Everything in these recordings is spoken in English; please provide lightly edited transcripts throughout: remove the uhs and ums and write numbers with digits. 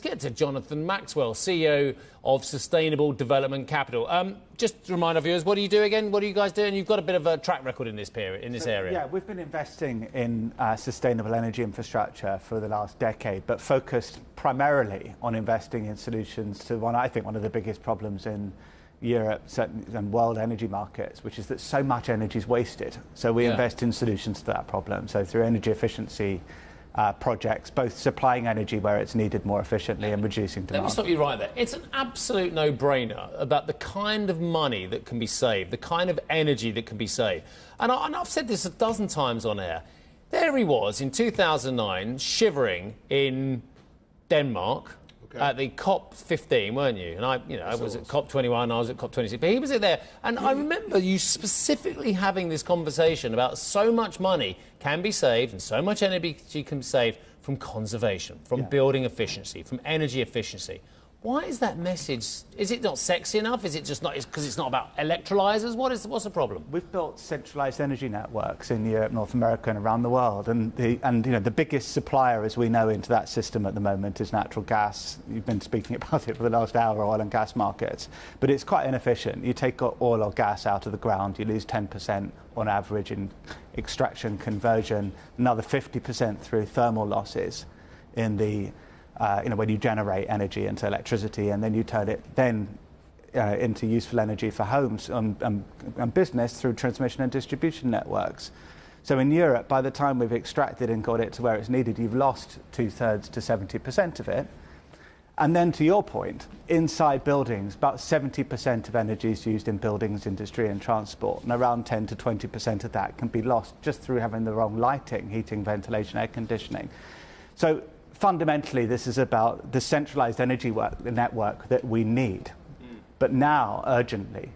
Get to Jonathan Maxwell, CEO of Sustainable Development Capital. Just to remind our viewers, what do you do again? What are you guys doing? You've got a bit of a track record in this area. Yeah, we've been investing in sustainable energy infrastructure for the last decade, but focused primarily on investing in solutions to I think one of the biggest problems in Europe and world energy markets, which is that so much energy is wasted. So we invest in solutions to that problem. So through energy efficiency projects, both supplying energy where it's needed more efficiently and reducing demand. Let me stop you right there. It's an absolute no-brainer about the kind of money that can be saved, the kind of energy that can be saved. And I've said this a dozen times on air. There he was in 2009, shivering in Denmark at the COP15, weren't you? And I was at COP21, I was at COP26, but he was there. And I remember you specifically having this conversation about so much money can be saved and so much energy can be saved from conservation, from building efficiency, from energy efficiency. Why is that message? Is it not sexy enough? Is it just not because it's not about electrolyzers? What's the problem? We've built centralized energy networks in Europe, North America, and around the world. And the biggest supplier, as we know, into that system at the moment is natural gas. You've been speaking about it for the last hour, oil and gas markets. But it's quite inefficient. You take oil or gas out of the ground, you lose 10% on average in extraction, conversion, another 50% through thermal losses in the when you generate energy into electricity, and then you turn it into useful energy for homes and business through transmission and distribution networks. So in Europe, by the time we've extracted and got it to where it's needed, you've lost 2/3 to 70% of it. And then to your point, inside buildings, about 70% of energy is used in buildings, industry and transport, and around 10 to 20% of that can be lost just through having the wrong lighting, heating, ventilation, air conditioning. So fundamentally, this is about the centralized energy network that we need. But now, urgently,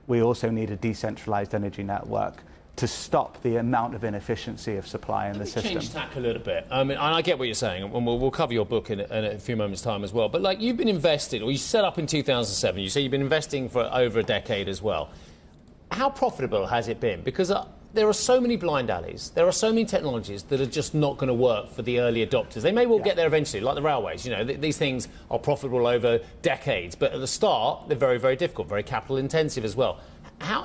we also need a decentralized energy network to stop the amount of inefficiency of supply in the system. Change tack a little bit. I mean, and I get what you're saying, and we'll cover your book in a few moments' time as well. But like, you've been invested, or you set up in 2007. You say you've been investing for over a decade as well. How profitable has it been? Because there are so many blind alleys. There are so many technologies that are just not going to work for the early adopters. They may well get there eventually, like the railways. You know, these things are profitable over decades, but at the start, they're very, very difficult, very capital intensive as well.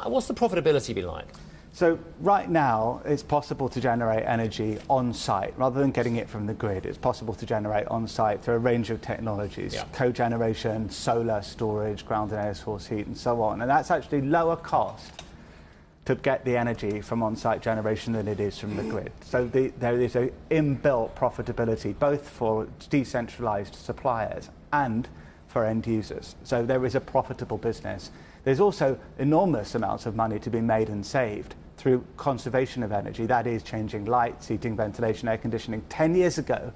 What's the profitability been like? So right now, it's possible to generate energy on site rather than getting it from the grid. It's possible to generate on site through a range of technologies, cogeneration, solar storage, ground and air source heat, and so on. And that's actually lower cost to get the energy from on-site generation than it is from the grid. So there is an inbuilt profitability both for decentralized suppliers and for end users. So there is a profitable business. There's also enormous amounts of money to be made and saved through conservation of energy. That is changing lights, heating, ventilation, air conditioning. 10 years ago,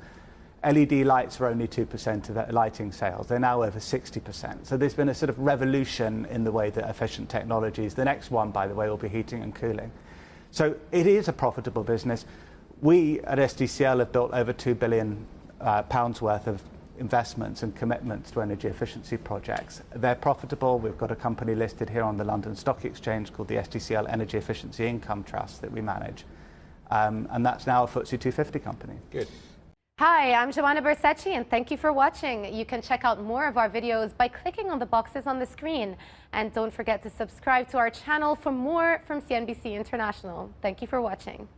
LED lights were only 2% of lighting sales. They're now over 60%. So there's been a sort of revolution in the way that efficient technologies. The next one, by the way, will be heating and cooling. So it is a profitable business. We at SDCL have built over £2 billion worth of investments and commitments to energy efficiency projects. They're profitable. We've got a company listed here on the London Stock Exchange called the SDCL Energy Efficiency Income Trust that we manage. And that's now a FTSE 250 company. Good. Hi, I'm Joanna Bersecci, and thank you for watching. You can check out more of our videos by clicking on the boxes on the screen. And don't forget to subscribe to our channel for more from CNBC International. Thank you for watching.